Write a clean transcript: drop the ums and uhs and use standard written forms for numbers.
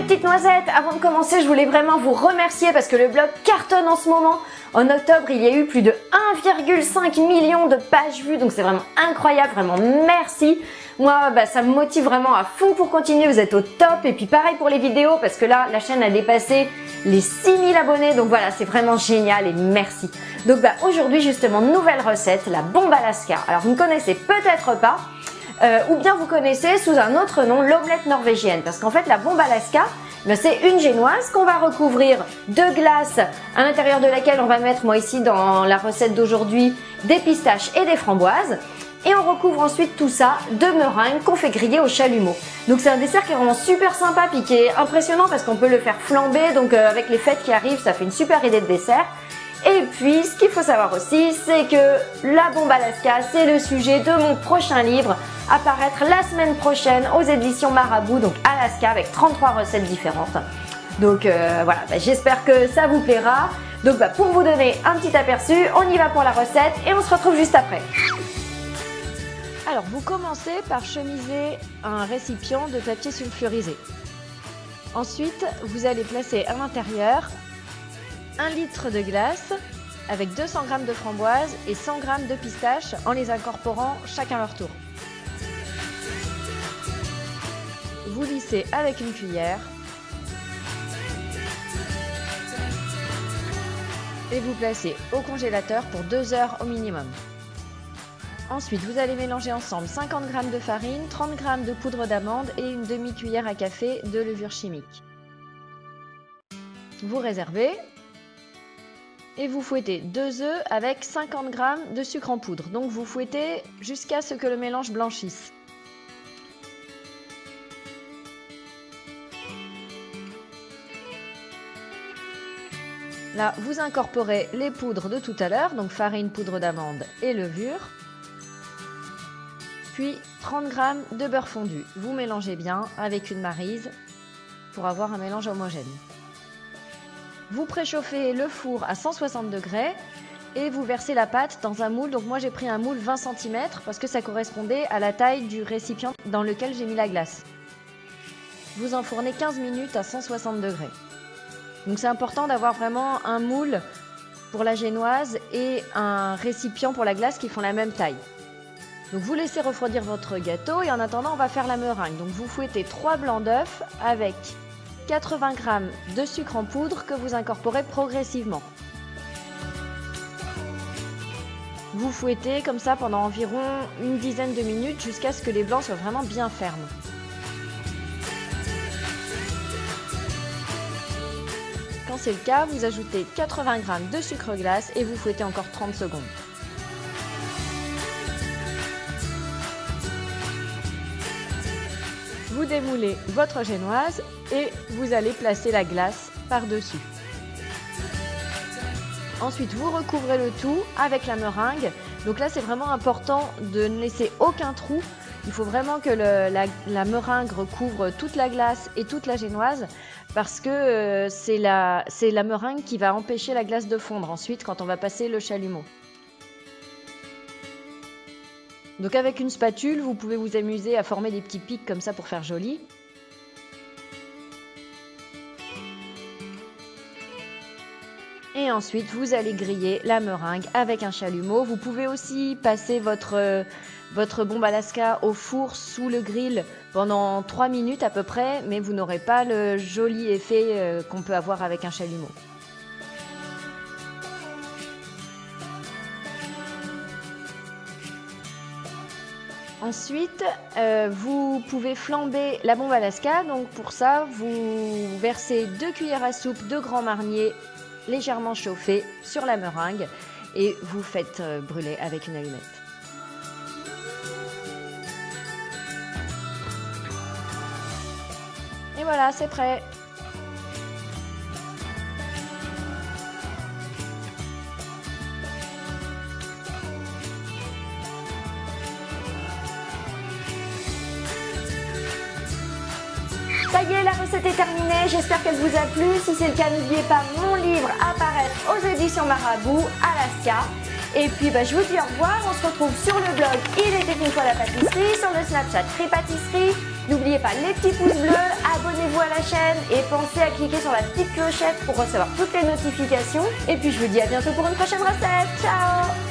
petites noisettes, avant de commencer, je voulais vraiment vous remercier parce que le blog cartonne en ce moment. En octobre, il y a eu plus de 1,5 million de pages vues, donc c'est vraiment incroyable, vraiment merci. Moi, ça me motive vraiment à fond pour continuer, vous êtes au top. Et puis pareil pour les vidéos, parce que là, la chaîne a dépassé les 6000 abonnés, donc voilà, c'est vraiment génial et merci. Donc aujourd'hui, justement, nouvelle recette, la bombe Alaska. Alors vous ne connaissez peut-être pas, ou bien vous connaissez sous un autre nom, l'omelette norvégienne, parce qu'en fait la bombe Alaska, c'est une génoise qu'on va recouvrir de glace, à l'intérieur de laquelle on va mettre, moi ici dans la recette d'aujourd'hui, des pistaches et des framboises, et on recouvre ensuite tout ça de meringue qu'on fait griller au chalumeau. Donc c'est un dessert qui est vraiment super sympa, puis qui est impressionnant parce qu'on peut le faire flamber, donc avec les fêtes qui arrivent, ça fait une super idée de dessert. Et puis, ce qu'il faut savoir aussi, c'est que la bombe Alaska, c'est le sujet de mon prochain livre, à paraître la semaine prochaine aux éditions Marabout, donc Alaska, avec 33 recettes différentes. Donc voilà, j'espère que ça vous plaira. Donc pour vous donner un petit aperçu, on y va pour la recette et on se retrouve juste après. Alors, vous commencez par chemiser un récipient de papier sulfurisé. Ensuite, vous allez placer à l'intérieur 1 litre de glace avec 200 g de framboises et 100 g de pistaches en les incorporant chacun à leur tour. Vous lissez avec une cuillère et vous placez au congélateur pour 2 heures au minimum. Ensuite, vous allez mélanger ensemble 50 g de farine, 30 g de poudre d'amande et une demi-cuillère à café de levure chimique. Vous réservez. Et vous fouettez 2 œufs avec 50 g de sucre en poudre. Donc vous fouettez jusqu'à ce que le mélange blanchisse. Là, vous incorporez les poudres de tout à l'heure, donc farine, poudre d'amande et levure. Puis 30 g de beurre fondu. Vous mélangez bien avec une maryse pour avoir un mélange homogène. Vous préchauffez le four à 160 degrés et vous versez la pâte dans un moule. Donc moi j'ai pris un moule 20 cm parce que ça correspondait à la taille du récipient dans lequel j'ai mis la glace. Vous enfournez 15 minutes à 160 degrés. Donc c'est important d'avoir vraiment un moule pour la génoise et un récipient pour la glace qui font la même taille. Donc vous laissez refroidir votre gâteau et en attendant on va faire la meringue. Donc vous fouettez 3 blancs d'œufs avec 80 g de sucre en poudre que vous incorporez progressivement. Vous fouettez comme ça pendant environ une dizaine de minutes jusqu'à ce que les blancs soient vraiment bien fermes. Quand c'est le cas, vous ajoutez 80 g de sucre glace et vous fouettez encore 30 secondes. Vous démoulez votre génoise et vous allez placer la glace par-dessus. Ensuite, vous recouvrez le tout avec la meringue. Donc là, c'est vraiment important de ne laisser aucun trou. Il faut vraiment que la meringue recouvre toute la glace et toute la génoise parce que c'est la meringue qui va empêcher la glace de fondre ensuite quand on va passer le chalumeau. Donc avec une spatule, vous pouvez vous amuser à former des petits pics comme ça pour faire joli. Et ensuite, vous allez griller la meringue avec un chalumeau. Vous pouvez aussi passer votre bombe Alaska au four sous le grill pendant 3 minutes à peu près, mais vous n'aurez pas le joli effet qu'on peut avoir avec un chalumeau. Ensuite, vous pouvez flamber la bombe Alaska. Donc pour ça, vous versez 2 cuillères à soupe de Grand Marnier légèrement chauffé sur la meringue et vous faites brûler avec une allumette. Et voilà, c'est prêt. Ça y est, la recette est terminée, j'espère qu'elle vous a plu. Si c'est le cas, n'oubliez pas mon livre à paraître aux éditions Marabout, Alaska. Et puis je vous dis au revoir, on se retrouve sur le blog Il était une fois la pâtisserie, sur le Snapchat Free Pâtisserie. N'oubliez pas les petits pouces bleus, abonnez-vous à la chaîne et pensez à cliquer sur la petite clochette pour recevoir toutes les notifications. Et puis je vous dis à bientôt pour une prochaine recette. Ciao!